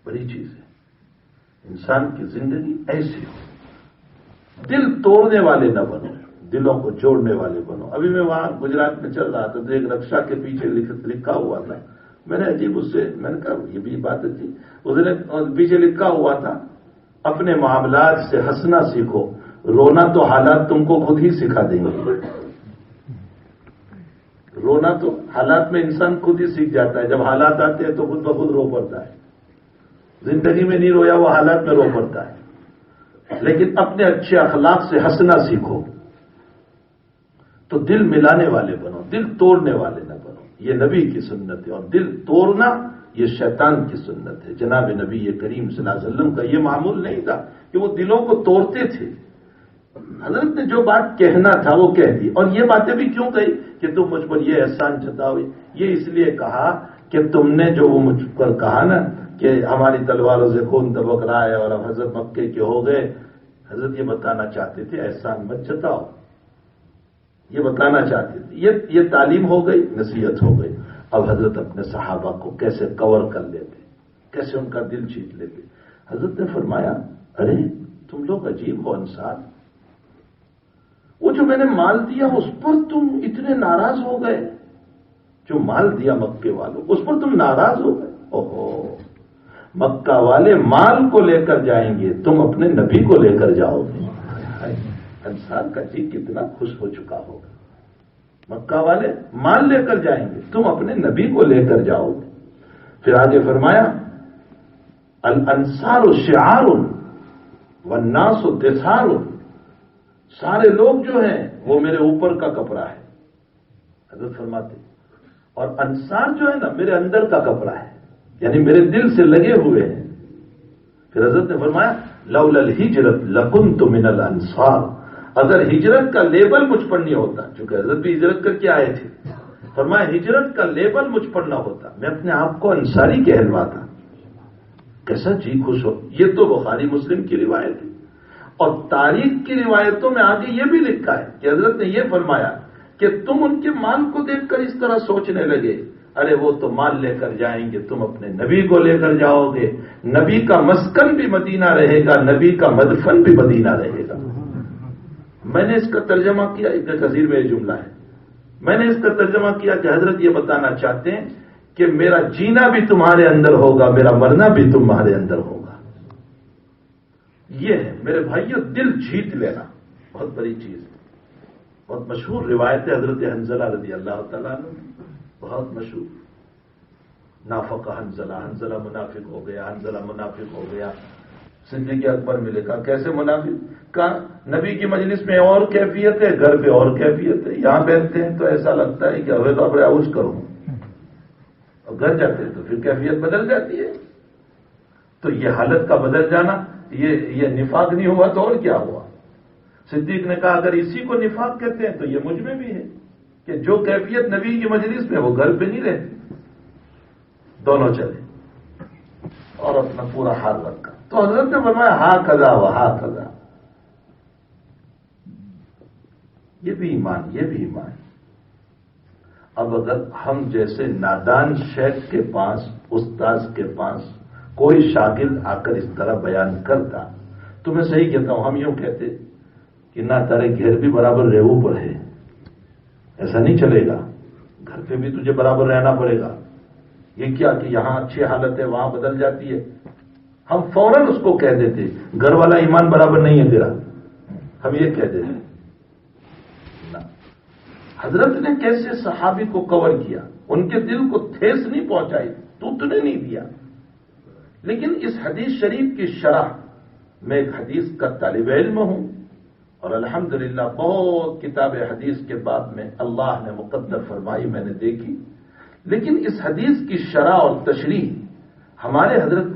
بڑی چیز ہے انسان کی زندگی ایسی ہو, دل توڑنے والے نہ بنو, دلوں کو جوڑنے والے بنو. ابھی میں وہاں گجرات میں چل رہا تھا تو ایک رکشا کے پیچھے لکھا ہوا تھا, میں نے عجیب اس سے میں نے کہا یہ بھی بات تھی, اس نے پیچھے لکھا ہوا تھا اپنے معاملات سے ہنسنا سیکھو, رونا تو حالات تم کو خود ہی سکھا دیں گے. رونا تو حالات میں انسان خود ہی سیکھ جاتا ہے, جب حالات آتے ہیں تو خود بخود رو پڑتا ہے. زندگی میں نہیں رویا وہ حالات میں رو پڑتا ہے. لیکن اپنے اچھے اخلاق سے ہنسنا سیکھو تو دل ملانے والے بنو, دل توڑنے والے نہ بنو. یہ نبی کی سنت ہے, اور دل توڑنا یہ شیطان کی سنت ہے. جناب نبی کریم صلی اللہ علیہ وسلم کا یہ معمول نہیں تھا کہ وہ دلوں کو توڑتے تھے. حضرت نے جو بات کہنا تھا وہ کہہ دی, اور یہ باتیں بھی کیوں کہی کہ تم مجھ پر یہ احسان جتاؤ, یہ اس لیے کہا کہ تم نے جو وہ مجھ پر کہا نا کہ ہماری تلواروں سے خون دبک رہا ہے اور اب حضرت مکے کے ہو گئے, حضرت یہ بتانا چاہتے تھے احسان مت جتاؤ, یہ بتانا چاہتے تھے. یہ تعلیم ہو گئی, نصیحت ہو گئی. اب حضرت اپنے صحابہ کو کیسے کور کر لیتے, کیسے ان کا دل جیت لیتے. حضرت نے فرمایا ارے تم لوگ عجیب ہو انصار, وہ جو میں نے مال دیا اس پر تم اتنے ناراض ہو گئے, جو مال دیا مکے والوں اس پر تم ناراض ہو گئے. اوہو, مکہ والے مال کو لے کر جائیں گے, تم اپنے نبی کو لے کر جاؤ گے. انصار کا جی کتنا خوش ہو چکا ہوگا. مکہ والے مال لے کر جائیں گے, تم اپنے نبی کو لے کر جاؤ گے. پھر آگے فرمایا الانصار شعار والناس دثار, سارے لوگ جو ہیں وہ میرے اوپر کا کپڑا ہے. حضرت فرماتے اور انصار جو ہے نا میرے اندر کا کپڑا ہے, یعنی میرے دل سے لگے ہوئے ہیں. پھر حضرت نے فرمایا لولا الہجرت لکنت من الانصار, اگر ہجرت کا لیبل مجھ پر نہیں ہوتا, چونکہ حضرت بھی ہجرت کر کے آئے تھے, فرمایا ہجرت کا لیبل مجھ پر نہ ہوتا میں اپنے آپ کو انصاری کہلواتا. کیسا جی خوش ہو. یہ تو بخاری مسلم کی روایت ہے, اور تاریخ کی روایتوں میں آگے یہ بھی لکھا ہے کہ حضرت نے یہ فرمایا کہ تم ان کے مال کو دیکھ کر اس طرح سوچنے لگے, ارے وہ تو مال لے کر جائیں گے, تم اپنے نبی کو لے کر جاؤ گے. نبی کا مسکن بھی مدینہ رہے گا, نبی کا مدفن بھی مدینہ رہے گا. میں نے اس کا ترجمہ کیا, ابن کثیر میں یہ جملہ ہے, میں نے اس کا ترجمہ کیا کہ حضرت یہ بتانا چاہتے ہیں کہ میرا جینا بھی تمہارے اندر ہوگا, میرا مرنا بھی تمہارے اندر ہوگا. یہ ہے میرے بھائیو دل جیت لینا, بہت بڑی چیز ہے. بہت مشہور روایت ہے حضرت حنظلہ رضی اللہ تعالیٰ عنہ, بہت مشہور. نافقہ حنظلہ, حنظلہ منافق ہو گیا, حنظلہ منافق ہو گیا. صدیق اکبر میں لکھا کیسے منافق, کہا نبی کی مجلس میں اور کیفیت ہے, گھر پہ اور کیفیت ہے. یہاں بیٹھتے ہیں تو ایسا لگتا ہے کہ ابھی تو اپنے عوض کروں, اور گھر جاتے ہیں تو پھر کیفیت بدل جاتی ہے. تو یہ حالت کا بدل جانا یہ نفاق نہیں ہوا تو اور کیا ہوا. صدیق نے کہا اگر اسی کو نفاق کہتے ہیں تو یہ مجھ میں بھی ہے کہ جو کیفیت نبی کی مجلس میں وہ گھر پہ نہیں رہتی. دونوں چلے اور اپنا پورا حال رکھا. تو حضرت نے فرمایا ہاں کذا و ہاں کذا. یہ بھی ایمان, یہ بھی ایمان. اب اگر ہم جیسے نادان شیخ کے پاس، استاذ کے پاس کوئی شاگرد آ کر اس طرح بیان کرتا تو میں صحیح کہتا ہوں، ہم یوں کہتے کہ نہ تارے گھر بھی برابر ریہو پر ہے، ایسا نہیں چلے گا، گھر پہ بھی تجھے برابر رہنا پڑے گا، یہ کیا کہ یہاں اچھی حالت ہے وہاں بدل جاتی ہے، ہم فوراً اس کو کہہ دیتے گھر والا ایمان برابر نہیں ہے تیرا، ہم یہ کہہ دیتے۔ حضرت نے کیسے صحابی کو کور کیا، ان کے دل کو ٹھیس نہیں پہنچائی، ٹوٹنے نہیں دیا۔ لیکن اس حدیث شریف کی شرح میں ایک حدیث کا طالب علم ہوں، اور الحمدللہ بہت کتاب حدیث کے بعد میں اللہ نے مقدر فرمائی میں نے دیکھی، لیکن اس حدیث کی شرح اور تشریح ہمارے حضرت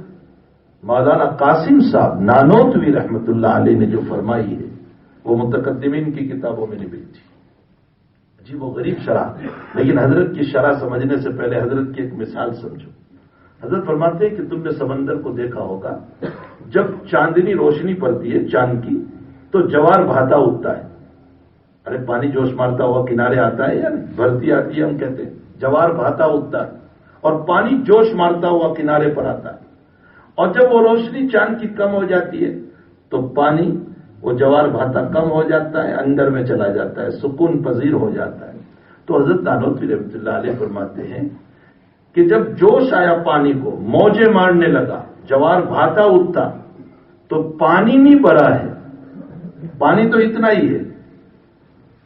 مولانا قاسم صاحب نانوتوی رحمت اللہ علیہ نے جو فرمائی ہے وہ متقدمین کی کتابوں میں نہیں ملتی۔ جی وہ غریب شرح، لیکن حضرت کی شرح سمجھنے سے پہلے حضرت کی ایک مثال سمجھو۔ حضرت فرماتے ہیں کہ تم نے سمندر کو دیکھا ہوگا، جب چاندنی روشنی پڑتی ہے چاند کی تو جوار بھاتا اٹھتا ہے، ارے پانی جوش مارتا ہوا کنارے آتا ہے یا نہیں، بھرتی آتی ہے ہم کہتے ہیں، جوار بھاتا اٹھتا ہے اور پانی جوش مارتا ہوا کنارے پر آتا ہے، اور جب وہ روشنی چاند کی کم ہو جاتی ہے تو پانی وہ جوار بھاتا کم ہو جاتا ہے، اندر میں چلا جاتا ہے، سکون پذیر ہو جاتا ہے۔ تو حضرت نانوتوی رحمۃ اللہ علیہ فرماتے ہیں کہ جب جوش آیا پانی کو، موجیں مارنے لگا، جوار بھاتا اٹھتا تو پانی نہیں بڑھا ہے، پانی تو اتنا ہی ہے،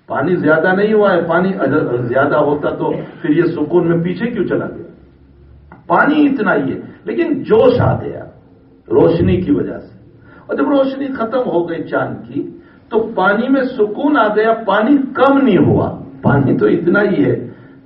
پانی زیادہ نہیں ہوا ہے، پانی اگر زیادہ ہوتا تو پھر یہ سکون میں پیچھے کیوں چلا گیا، پانی اتنا ہی ہے، لیکن جوش آ گیا روشنی کی وجہ سے، اور جب روشنی ختم ہو گئی چاند کی تو پانی میں سکون آ گیا، پانی کم نہیں ہوا، پانی تو اتنا ہی ہے،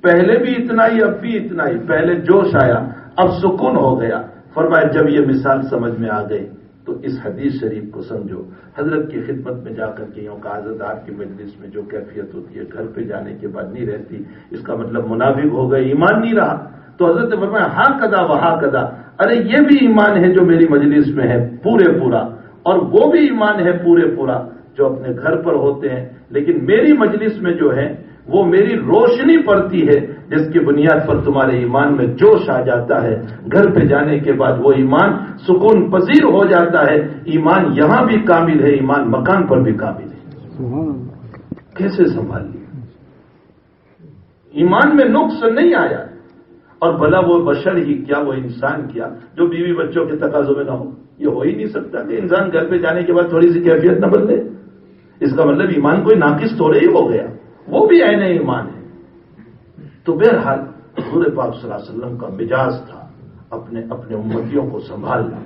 پہلے بھی اتنا ہی اب بھی اتنا ہی، پہلے جوش آیا اب سکون ہو گیا۔ فرمایا جب یہ مثال سمجھ میں آ گئی تو اس حدیث شریف کو سمجھو۔ حضرت کی خدمت میں جا کر کے یوں کہ حضرت آپ کی مجلس میں جو کیفیت ہوتی ہے گھر پہ جانے کے بعد نہیں رہتی، اس کا مطلب منافق ہو گئے، ایمان نہیں رہا۔ تو حضرت نے فرمایا ہاں کدا وہاں کدا، ارے یہ بھی ایمان ہے جو میری مجلس میں ہے پورے پورا، اور وہ بھی ایمان ہے پورے پورا جو اپنے گھر پر ہوتے ہیں، لیکن میری مجلس میں جو ہے وہ میری روشنی پڑتی ہے جس کی بنیاد پر تمہارے ایمان میں جوش آ جاتا ہے، گھر پہ جانے کے بعد وہ ایمان سکون پذیر ہو جاتا ہے۔ ایمان یہاں بھی کامل ہے، ایمان مکان پر بھی کامل ہے۔ کیسے سنبھال لیا؟ ایمان میں نقص نہیں آیا، اور بھلا وہ بشر ہی کیا، وہ انسان کیا جو بیوی بچوں کے تقاضوں میں نہ ہو؟ یہ ہو ہی نہیں سکتا کہ انسان گھر پہ جانے کے بعد تھوڑی سی کیفیت نہ بدلے۔ اس کا مطلب ایمان کوئی ناقص تھوڑے ہی ہو گیا، وہ بھی عین ایمان ہے۔ تو بہرحال حضور پاک صلی اللہ علیہ وسلم کا مزاج تھا اپنے امتیوں کو سنبھالنا،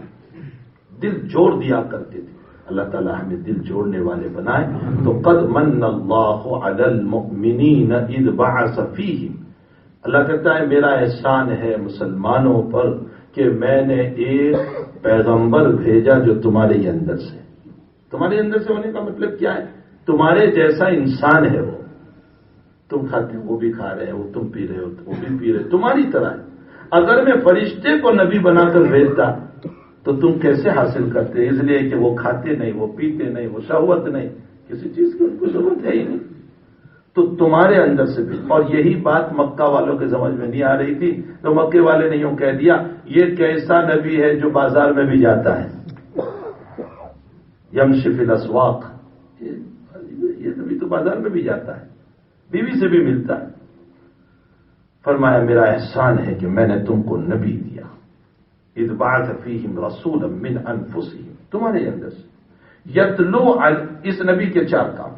دل جوڑ دیا کرتے تھے۔ اللہ تعالیٰ ہمیں دل جوڑنے والے بنائے۔ تو قد من اللہ علی المؤمنین اذ بعث فیہم، اللہ کہتا ہے میرا احسان ہے مسلمانوں پر کہ میں نے ایک پیغمبر بھیجا جو تمہارے ہی اندر سے، تمہارے اندر سے ہونے کا مطلب کیا ہے؟ تمہارے جیسا انسان ہے وہ، تم کھاتے ہو وہ بھی کھا رہے ہو، تم پی رہے ہو وہ بھی پی رہے ہو، تمہاری طرح ہے۔ اگر میں فرشتے کو نبی بنا کر بھیجتا تو تم کیسے حاصل کرتے؟ اس لیے کہ وہ کھاتے نہیں، وہ پیتے نہیں، وہ شہوت نہیں، کسی چیز کی ان کو ضرورت ہے ہی نہیں، تو تمہارے اندر سے بھی۔ اور یہی بات مکہ والوں کے سمجھ میں نہیں آ رہی تھی، تو مکے والے نے یوں کہہ دیا یہ کیسا نبی ہے جو بازار میں بھی جاتا ہے، یمشی فی الاسواق، یہ نبی تو بازار میں بھی جاتا ہے، بیوی سے بھی ملتا ہے۔ فرمایا میرا احسان ہے کہ میں نے تم کو نبی دیا، اذ بعث فیہم رسولا من انفسہم، تمہارے اندر سے، یتلو، اس نبی کے 4 کام،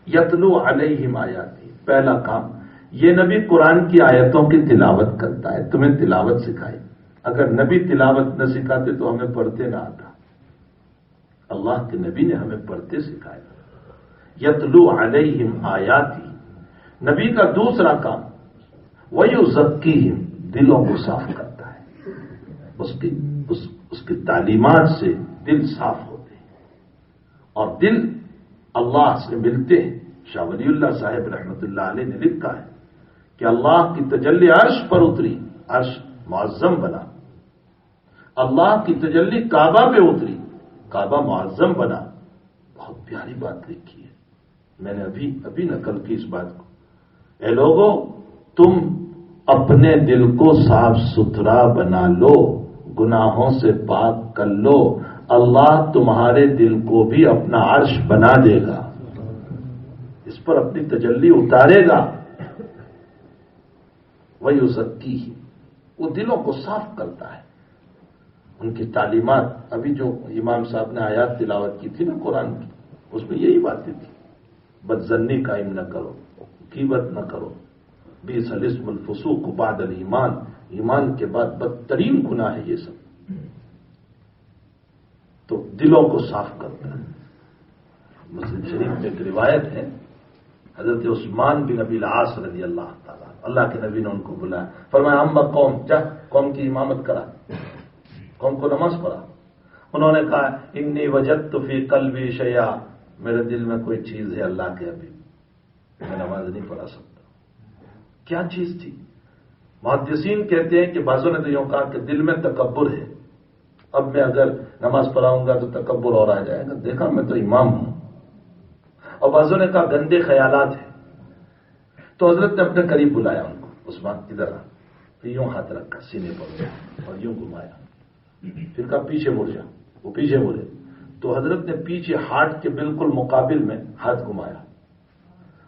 یتلو علیہم آیاتی، پہلا کام یہ نبی قرآن کی آیتوں کی تلاوت کرتا ہے، تمہیں تلاوت سکھائی۔ اگر نبی تلاوت نہ سکھاتے تو ہمیں پڑھتے نہ آتا، اللہ کے نبی نے ہمیں پڑھتے سکھایا۔ یتلو علیہم آیاتی، نبی کا دوسرا کام وَيُزَكِّيهِمْ، دلوں کو صاف کرتا ہے، اس کی تعلیمات سے دل صاف ہوتے ہیں اور دل اللہ سے ملتے ہیں۔ شاہ ولی اللہ صاحب رحمت اللہ علیہ نے لکھا ہے کہ اللہ کی تجلی عرش پر اتری، عرش معظم بنا، اللہ کی تجلی کعبہ پہ اتری، کعبہ معظم بنا۔ بہت پیاری بات لکھی ہے، میں نے ابھی نقل کی اس بات کو۔ اے لوگوں، تم اپنے دل کو صاف ستھرا بنا لو، گناہوں سے پاک کر لو، اللہ تمہارے دل کو بھی اپنا عرش بنا دے گا، اس پر اپنی تجلی اتارے گا۔ وَيُزَكِّيهِ، وہ دلوں کو صاف کرتا ہے۔ ان کی تعلیمات، ابھی جو امام صاحب نے آیات تلاوت کی تھی نا قرآن کی، اس میں یہی باتیں تھی۔ بدظنی قائم نہ کرو، غیبت نہ کرو، بیس الاسم الفسوق بعد الایمان، ایمان کے بعد بدترین گناہ ہے یہ سب۔ تو دلوں کو صاف کرتا ہے۔ مسلم شریف میں ایک روایت ہے، حضرت عثمان بن ابی العاص رضی اللہ تعالیٰ، اللہ کے نبی نے ان کو بلایا، فرمایا اما قوم، جا قوم کی امامت کرا، قوم کو نماز پڑھا۔ انہوں نے کہا انی وجدت فی قلبی شیئا، میرے دل میں کوئی چیز ہے اللہ کے حبیب، میں نماز نہیں پڑھا سکتا۔ کیا چیز تھی؟ محدثین کہتے ہیں کہ بعضوں نے تو یوں کہا کہ دل میں تکبر ہے، اب میں اگر نماز پڑھاؤں گا تو تکبر اور آ جائے گا، دیکھا میں تو امام ہوں۔ اور بعضوں نے کہا گندے خیالات ہیں۔ تو حضرت نے اپنے قریب بلایا ان کو، عثمان ادھر آ، پھر یوں ہاتھ رکھا سینے پر اور یوں گھمایا، پھر کہا پیچھے مڑ جا، وہ پیچھے مڑے تو حضرت نے پیچھے ہارٹ کے بالکل مقابل میں ہاتھ گھمایا۔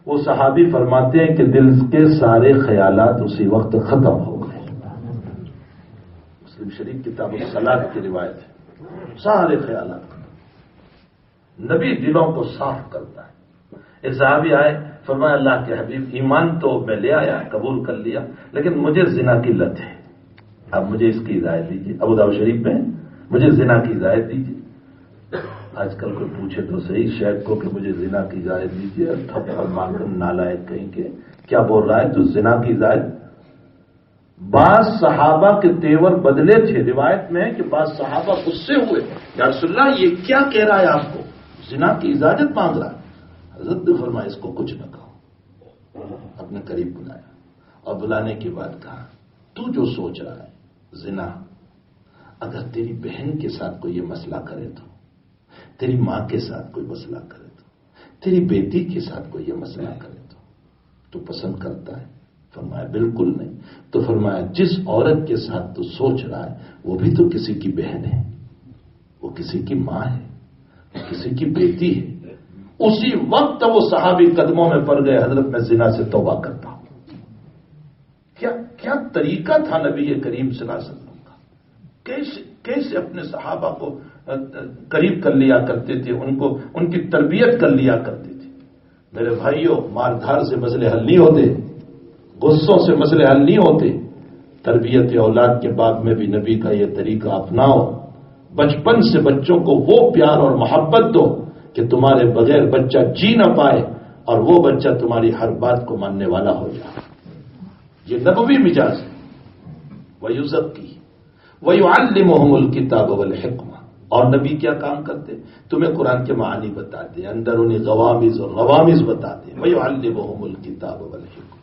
وہ صحابی فرماتے ہیں کہ دل کے سارے خیالات اسی وقت ختم ہو گئے۔ مسلم شریف کتاب الصلاۃ کی روایت ہے، سارے خیالات۔ نبی دلوں کو صاف کرتا ہے۔ ایک صحابی آئے، فرمایا اللہ کے حبیب ایمان تو میں لے آیا، قبول کر لیا، لیکن مجھے زنا کی لت ہے، اب مجھے اس کی ہدایت دیجیے۔ ابو داؤد شریف میں مجھے زنا کی ہدایت دیجیے۔ آج کل کوئی پوچھے تو صحیح شیخ کو کہ مجھے زنا کی ہدایت دیجیے، تھپڑ مار کر نالائق کہیں کہ کیا بول رہا ہے تو زنا کی ہدایت۔ بعض صحابہ کے تیور بدلے تھے، روایت میں ہے کہ بعض صحابہ غصے ہوئے، یا رسول اللہ یہ کیا کہہ رہا ہے آپ کو، زنا کی اجازت مانگ رہا ہے۔ حضرت نے فرمایا اس کو کچھ نہ کہو، اپنے قریب بلایا اور بلانے کے بعد کہا تو جو سوچ رہا ہے زنا، اگر تیری بہن کے ساتھ کوئی یہ مسئلہ کرے تو، تیری ماں کے ساتھ کوئی مسئلہ کرے تو، تیری بیٹی کے ساتھ کوئی یہ مسئلہ کرے تو پسند کرتا ہے؟ فرمایا بالکل نہیں۔ تو فرمایا جس عورت کے ساتھ تو سوچ رہا ہے وہ بھی تو کسی کی بہن ہے، وہ کسی کی ماں ہے، وہ کسی کی بیٹی ہے۔ اسی وقت وہ صحابی قدموں میں پڑ گئے، حضرت میں زنا سے توبہ کرتا ہوں۔ کیا طریقہ تھا نبی کریم صلی اللہ علیہ وسلم کا، کیسے اپنے صحابہ کو قریب کر لیا کرتے تھے، ان کی تربیت کر لیا کرتے تھے۔ میرے بھائیوں، مار دھار سے مسئلے حل نہیں ہوتے، غصوں سے مسئلے حل نہیں ہوتے۔ تربیت اولاد کے بعد میں بھی نبی کا یہ طریقہ اپناؤ۔ بچپن سے بچوں کو وہ پیار اور محبت دو کہ تمہارے بغیر بچہ جی نہ پائے اور وہ بچہ تمہاری ہر بات کو ماننے والا ہو جائے۔ یہ نبوی مزاج ہے۔ وَيُزَكِّيهِ وَيُعَلِّمُهُمُ الْكِتَابَ وَالْحِكْمَةَ۔ اور نبی کیا کام کرتے؟ تمہیں قرآن کے معانی بتاتے، اندرونی غوامض اور روامض بتاتے۔ وَيُعَلِّمُهُمُ الْكِتَابَ وَالْحِكْمَةَ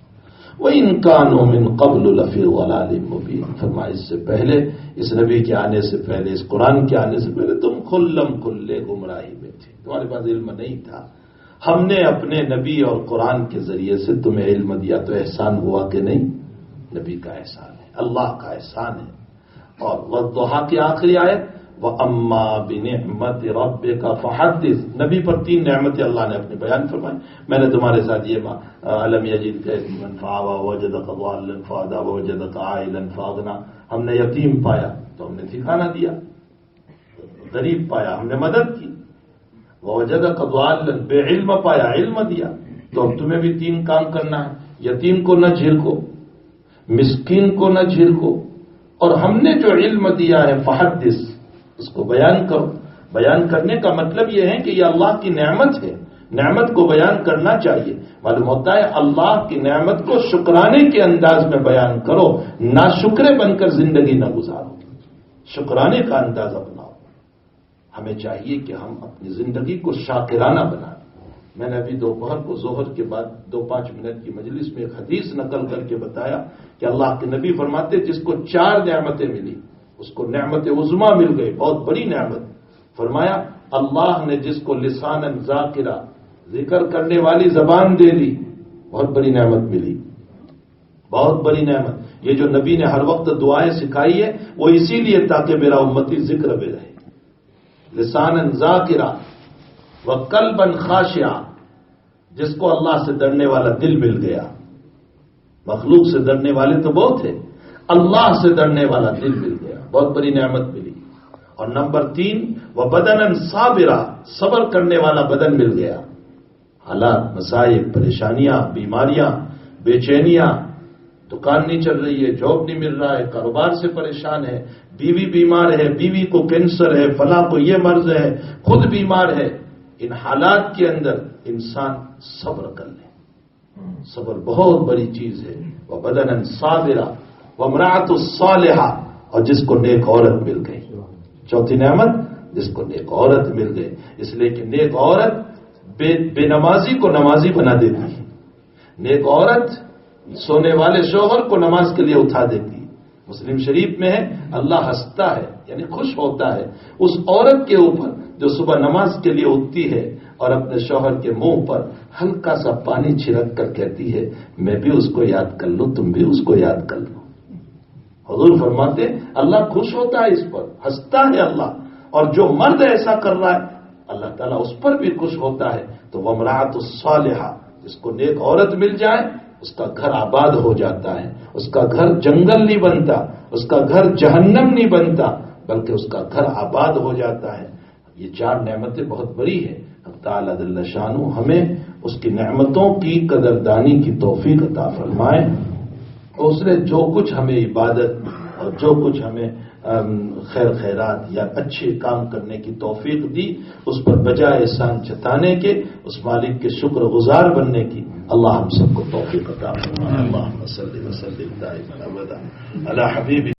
وَإِنْ كَانُوا مِنْ قَبْلُ لَفِي ضَلَالٍ مُبِينٍ۔ فرمایا اس سے پہلے، اس نبی کے آنے سے پہلے، اس قرآن کے آنے سے پہلے تم کھلے گمراہی میں تھے، تمہارے پاس علم نہیں تھا۔ ہم نے اپنے نبی اور قرآن کے ذریعے سے تمہیں علم دیا، تو احسان ہوا کہ نہیں؟ نبی کا احسان ہے، اللہ کا احسان ہے۔ اور والضحیٰ کی آخری آیت وَأَمَّا بِنِعْمَةِ رَبِّكَ فَحَدِّثْ۔ نبی پر 3 نعمتیں اللہ نے اپنے بیان فرمائی۔ میں نے تمہارے ساتھ یہ أَلَمْ يَجِدْكَ يَتِيمًا فَآوَىٰ وَوَجَدَكَ ضَالًّا فَهَدَىٰ وَوَجَدَكَ عَائِلًا فَأَغْنَىٰ۔ ہم نے یتیم پایا تو ہم نے ٹھکانہ دیا، غریب پایا ہم نے مدد کی، وَوَجَدَكَ ضَالًّا بے علم پایا علم دیا۔ تو اب تمہیں بھی 3 کام کرنا ہے، یتیم کو نہ جھلکو، مسکین کو نہ جھلکو، اور ہم نے جو علم دیا ہے فحدث، اس کو بیان کرو۔ بیان کرنے کا مطلب یہ ہے کہ یہ اللہ کی نعمت ہے، نعمت کو بیان کرنا چاہیے۔ معلوم ہوتا ہے اللہ کی نعمت کو شکرانے کے انداز میں بیان کرو، ناشکرے بن کر زندگی نہ گزارو، شکرانے کا انداز اپناؤ۔ ہمیں چاہیے کہ ہم اپنی زندگی کو شاکرانہ بنائیں۔ میں نے ابھی دوپہر کو ظہر کے بعد 2-5 منٹ کی مجلس میں ایک حدیث نقل کر کے بتایا کہ اللہ کے نبی فرماتے جس کو 4 نعمتیں ملی اس کو نعمت عظمیٰ مل گئی، بہت بڑی نعمت۔ فرمایا اللہ نے جس کو لسانا ذاکرہ، ذکر کرنے والی زبان دے دی، بہت بڑی نعمت ملی۔ بہت بڑی نعمت. یہ جو نبی نے ہر وقت دعائیں سکھائی ہے وہ اسی لیے تاکہ میرا امتی ذکر میں رہے. لسانً ذاکرا وقلبًا خاشعا، جس کو اللہ سے ڈرنے والا دل مل گیا. مخلوق سے ڈرنے والے تو بہت تھے، اللہ سے ڈرنے والا دل مل گیا، بہت بڑی نعمت ملی. اور نمبر 3 وبدنً صابرا، صبر کرنے والا بدن مل گیا. حالات، مسائل، پریشانیاں، بیماریاں، بے چینیاں، دکان نہیں چل رہی ہے، جاب نہیں مل رہا ہے، کاروبار سے پریشان ہے، بیوی بیمار ہے، بیوی کو کینسر ہے، فلاں کو یہ مرض ہے، خود بیمار ہے. ان حالات کے اندر انسان صبر کر لے. صبر بہت بڑی چیز ہے. وبدنً صابرا وامرأۃ الصالحہ، اور جس کو نیک عورت مل گئی. چوتھی نعمت جس کو نیک عورت مل گئی. اس لیے کہ نیک عورت بے نمازی کو نمازی بنا دیتی ہے. نیک عورت سونے والے شوہر کو نماز کے لیے اٹھا دیتی ہے. مسلم شریف میں ہے اللہ ہنستا ہے یعنی خوش ہوتا ہے اس عورت کے اوپر جو صبح نماز کے لیے اٹھتی ہے اور اپنے شوہر کے منہ پر ہلکا سا پانی چھڑک کر کہتی ہے میں بھی اس کو یاد کر لوں، تم بھی اس کو یاد کر لو. حضور فرماتے اللہ خوش ہوتا ہے، اس پر ہنستا ہے اللہ. اور جو مرد ایسا کر رہا ہے اللہ تعالیٰ اس پر بھی خوش ہوتا ہے. تو وامرأۃ الصالحہ، جس کو نیک عورت مل جائے اس کا گھر آباد ہو جاتا ہے. اس کا گھر جنگل نہیں بنتا، اس کا گھر جہنم نہیں بنتا، بلکہ اس کا گھر آباد ہو جاتا ہے. یہ 4 نعمتیں بہت بڑی ہیں. اللہ تعالیٰ جل شانہ ہمیں اس کی نعمتوں کی قدردانی کی توفیق عطا فرمائے. اور اس نے جو کچھ ہمیں عبادت اور جو کچھ ہمیں خیرات یا اچھے کام کرنے کی توفیق دی اس پر بجائے احسان جتانے کے، اس مالک کے شکر گزار بننے کی اللہ ہم سب کو توفیق عطا فرمائے. اللہم صلی وسلم دائما ابدا علی حبیب